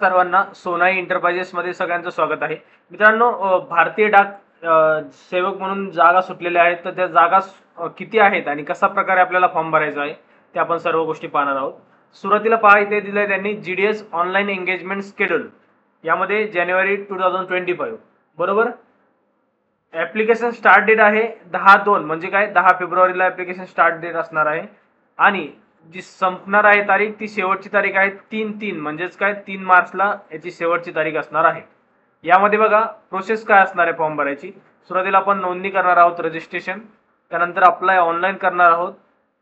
सर्वांना सोनाई एंटरप्राइजेस मध्ये सगळ्यांचं स्वागत आहे. मित्रांनो, भारतीय डाक सेवक म्हणून जागा सुटलेल्या आहेत, तर त्या जागा किती आहेत आणि कशा प्रकारे आपल्याला फॉर्म भरायचा आहे ते आपण सर्व गोष्टी पाहणार आहोत. सुरुवातीला पहा, इथे दिलंय त्यांनी GDS ऑनलाईन एंगेजमेंट शेड्यूल. यामध्ये जानेवारी 2025 बरोबर. ऍप्लिकेशन स्टार्ट डेट आहे 10/2, म्हणजे काय 10 फेब्रुवारीला ऍप्लिकेशन स्टार्ट डेट असणार आहे आणि जी संपणार आहे तारीख, ती शेवटची तारीख आहे 3/3, म्हणजेच काय 3 मार्चला याची शेवटची तारीख असणार आहे. यामध्ये बघा प्रोसेस काय असणार आहे फॉर्म भरायची. सुरुवातीला आपण नोंदणी करणार आहोत, रजिस्ट्रेशन. त्यानंतर अप्लाय ऑनलाईन करणार आहोत,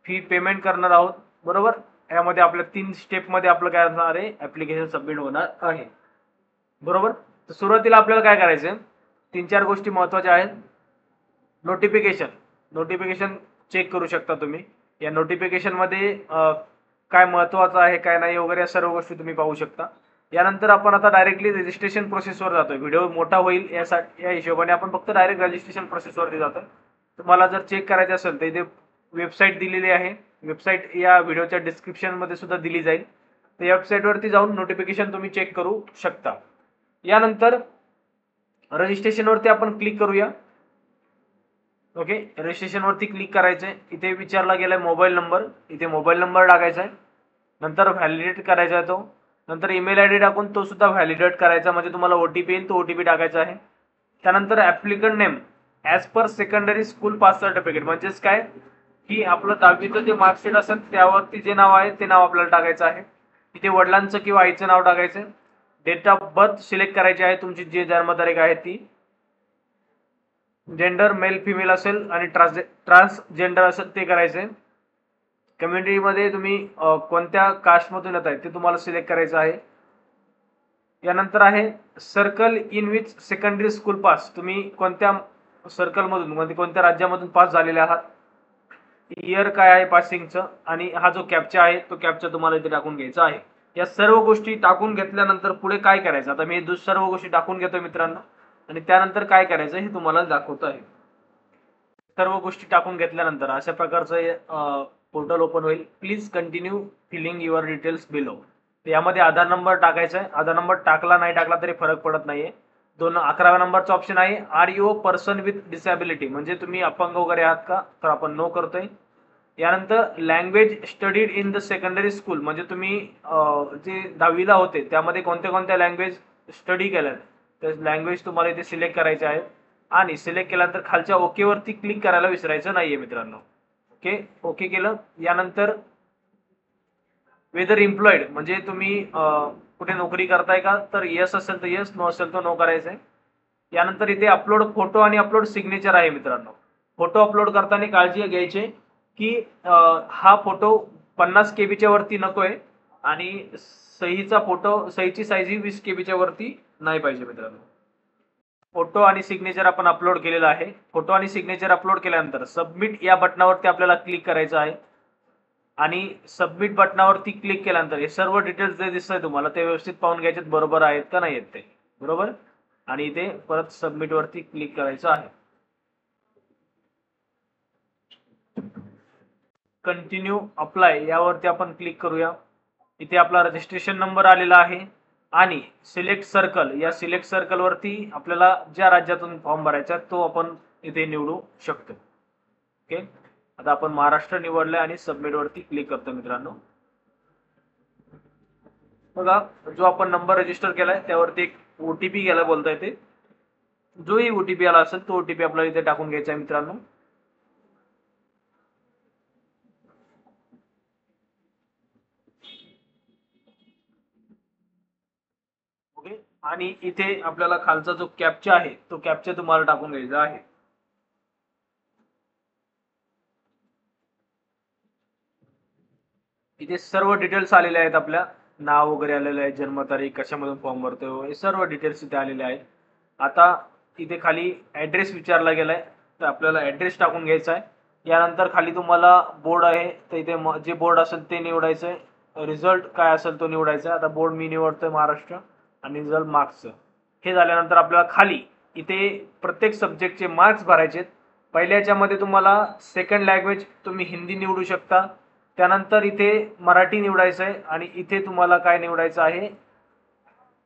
फी पेमेंट करणार आहोत, बरोबर. यामध्ये आपल्या 3 स्टेप मध्ये आपलं काय असणार आहे, ऍप्लिकेशन सबमिट होणार आहे, बरोबर. तर सुरुवातीला आपल्याला काय करायचं, 3-4 गोष्टी महत्त्वाच्या आहेत. नोटिफिकेशन नोटिफिकेशन चेक करू शकता तुम्ही. या नोटिफिकेशन मध्ये काय महत्त्वाचं आहे काय नाही वगैरे या सर्व गोष्टी तुम्ही पाहू शकता. यानंतर आपण आता डायरेक्टली रजिस्ट्रेशन प्रोसेसवर जातोय. व्हिडिओ मोठा होईल यासाठी या हिशोबाने आपण फक्त डायरेक्ट रजिस्ट्रेशन प्रोसेसवरती जातोय. तुम्हाला जर चेक करायचं असेल तर इथे वेबसाईट दिलेली आहे. वेबसाईट या व्हिडिओच्या डिस्क्रिप्शन मध्ये सुद्धा दिली जाईल. तर या वेबसाईटवरती जाऊन नोटिफिकेशन तुम्ही चेक करू शकता. यानंतर रजिस्ट्रेशन वरती आपण क्लिक करूया. ओके, रजिस्ट्रेशन वरती क्लिक करायचंय. इथे विचारला गेलाय मोबाईल नंबर, इथे मोबाईल नंबर टाकायचा आहे. नंतर व्हॅलिडेट करायचा आहे तो. नंतर ईमेल आयडी टाकून तो सुद्धा व्हॅलिडेट करायचा, म्हणजे तुम्हाला OTP येईल, तो OTP टाकायचा आहे. त्यानंतर applicant name as per secondary school pass certificate, म्हणजेच काय की आपलं 10वीचं जे मार्कशीट असेल त्यावरती जे नाव आहे ते नाव आपल्याला टाकायचं आहे. इथे वडिलांचं किंवा आईचं नाव टाकायचं. डेट ऑफ बर्थ सिलेक्ट करायची आहे, तुमची जी जन्मतारीख आहे ती. जेंडर मेल फिमेल असेल आणि ट्रान्सजेंडर असेल ते करायचे. कम्युनिटीमध्ये तुम्ही कोणत्या कास्टमधून येत आहे ते तुम्हाला सिलेक्ट करायचं आहे. यानंतर आहे circle in which secondary school pass, तुम्ही कोणत्या सर्कलमधून म्हणजे कोणत्या राज्यामधून पास झालेले आहात. इयर काय आहे पासिंगचं, आणि हा जो कॅप्चा आहे तो कॅप्चा तुम्हाला इथे टाकून घ्यायचा आहे. या सर्व गोष्टी टाकून घेतल्यानंतर पुढे काय करायचं, आता मी सर्व गोष्टी टाकून घेतोय मित्रांनो, आणि त्यानंतर काय करायचं हे तुम्हाला दाखवतो आहे. सर्व गोष्टी टाकून घेतल्यानंतर अशा प्रकारचं पोर्टल ओपन होईल. Please continue filling your details below. यामध्ये आधार नंबर टाकायचा आहे. आधार नंबर टाकला नाही टाकला तरी फरक पडत नाहीये. 11व्या नंबरचा ऑप्शन आहे are you a person with disability, म्हणजे तुम्ही अपंग वगैरे आहात का, तर आपण नो करतोय. यानंतर language studied in the secondary school, म्हणजे तुम्ही जे 10वीला होते त्यामध्ये कोणत्या कोणत्या लँग्वेज स्टडी केल्यात तर लँग्वेज तुम्हाला इथे सिलेक्ट करायचे आहे. आणि सिलेक्ट केल्यानंतर खालच्या ओके वरती क्लिक करायला विसरायचं नाहीये मित्रांनो. ओके, ओके केलं. यानंतर वेदर एम्प्लॉईड, म्हणजे तुम्ही कुठे नोकरी करताय का, तर येस असेल तर येस, नो असेल तर नो करायचंय. यानंतर इथे अपलोड फोटो आणि अपलोड सिग्नेचर आहे मित्रांनो. फोटो अपलोड करताना काळजी घ्यायची की हा फोटो 50 KB वरती नकोय, आणि सहीची साईज ही 20 KB वरती नाही पाहिजे मित्रांनो. फोटो आणि सिग्नेचर आपण अपलोड केलेला आहे. फोटो आणि सिग्नेचर अपलोड केल्यानंतर सबमिट या बटनावरती आपल्याला क्लिक करायचं आहे. आणि सबमिट बटनावरती क्लिक केल्यानंतर हे सर्व डिटेल्स जे दिसतंय तुम्हाला ते व्यवस्थित पाहून घ्यायचे, बरोबर आहेत का नाही आहेत ते, बरोबर. आणि इथे परत सबमिट वरती क्लिक करायचं आहे. कंटिन्यू अप्लाय यावरती आपण क्लिक करूया. इथे आपला रजिस्ट्रेशन नंबर आलेला आहे आणि सिलेक्ट सर्कल, या सिलेक्ट सर्कल वरती आपल्याला ज्या राज्यातून फॉर्म भरायचा तो आपण इथे निवडू शकतो. ओके, आता आपण महाराष्ट्र निवडलंय आणि सबमिट वरती क्लिक करतो मित्रांनो. बघा, जो आपण नंबर रजिस्टर केलाय त्यावरती एक OTP गेला बोलता येते. जोही OTP आला असेल तो OTP आपल्याला इथे टाकून घ्यायचा आहे मित्रांनो. ओके, आणि इथे आपल्याला खालचा जो कॅप्चा आहे तो कॅप्चा तुम्हाला टाकून घ्यायचा आहे. इथे सर्व डिटेल्स आलेले आहेत, आपल्या नाव वगैरे आलेलं आहे, जन्मतारीख, कशामधून फॉर्म भरतो, हे सर्व डिटेल्स इथे आलेले आहेत. आता इथे खाली ऍड्रेस विचारला गेलाय, तर आपल्याला ऍड्रेस टाकून घ्यायचा आहे. यानंतर खाली तुम्हाला बोर्ड आहे, तर इथे जे बोर्ड असेल ते निवडायचंय. रिझल्ट काय असेल तो निवडायचा. आता बोर्ड मी निवडतोय महाराष्ट्र, आणि रिझल्ट मार्क्सचं. हे झाल्यानंतर आपल्याला खाली इथे प्रत्येक सब्जेक्टचे मार्क्स भरायचे. पहिल्या याच्यामध्ये तुम्हाला सेकंड लँग्वेज तुम्ही हिंदी निवडू शकता. त्यानंतर इथे मराठी निवडायचं आहे, आणि इथे तुम्हाला काय निवडायचं आहे,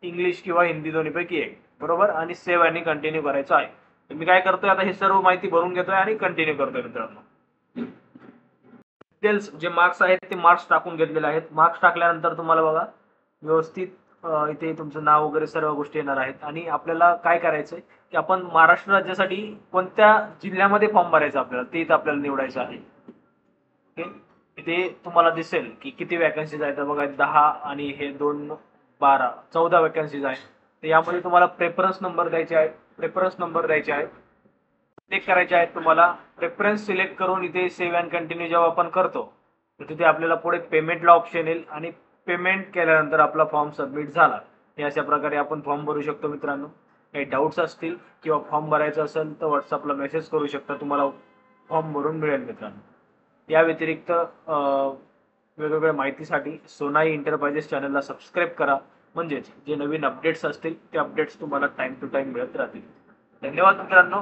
इंग्लिश किंवा हिंदी दोन्हीपैकी एक, बरोबर. आणि सेव्ह आणि कंटिन्यू करायचं आहे. तर मी काय करतोय आता, हे सर्व माहिती भरून घेतोय आणि कंटिन्यू करतोय मित्रांनो. डिटेल्स जे मार्क्स आहेत ते मार्क्स टाकून घेतलेले आहेत. मार्क्स टाकल्यानंतर तुम्हाला बघा व्यवस्थित इथे तुमचं नाव वगैरे सर्व गोष्टी येणार आहेत. आणि आपल्याला काय करायचंय की आपण महाराष्ट्र राज्यासाठी कोणत्या जिल्ह्यामध्ये फॉर्म भरायचा आपल्याला ते इथं आपल्याला निवडायचं आहे. ओके. इथे तुम्हाला दिसेल की किती वॅकन्सीज आहेत. तर बघा 10 आणि हे 2 12 14 वॅकन्सीज आहेत. तर यामध्ये तुम्हाला प्रेफरन्स नंबर द्यायचे आहेत. सिलेक्ट करायचे आहेत तुम्हाला. प्रेफरन्स सिलेक्ट करून इथे सेव्ह अँड कंटिन्यू जेव्हा आपण करतो तर तिथे आपल्याला पुढे पेमेंटला ऑप्शन येईल आणि पेमेंट केल्यानंतर आपला फॉर्म सबमिट झाला. हे अशा प्रकारे आपण फॉर्म भरू शकतो मित्रांनो. काही डाऊट्स असतील किंवा फॉर्म भरायचा असेल तर व्हॉट्सअपला मेसेज करू शकता, तुम्हाला फॉर्म भरून मिळेल मित्रांनो. या व्यतिरिक्त वेगवेगळ्या माहितीसाठी सोनाई एंटरप्राइजेस चॅनलला सबस्क्राईब करा, म्हणजेच जे नवीन अपडेट्स असतील ते अपडेट्स तुम्हाला टाइम टू टाइम मिळत राहतील. धन्यवाद मित्रांनो.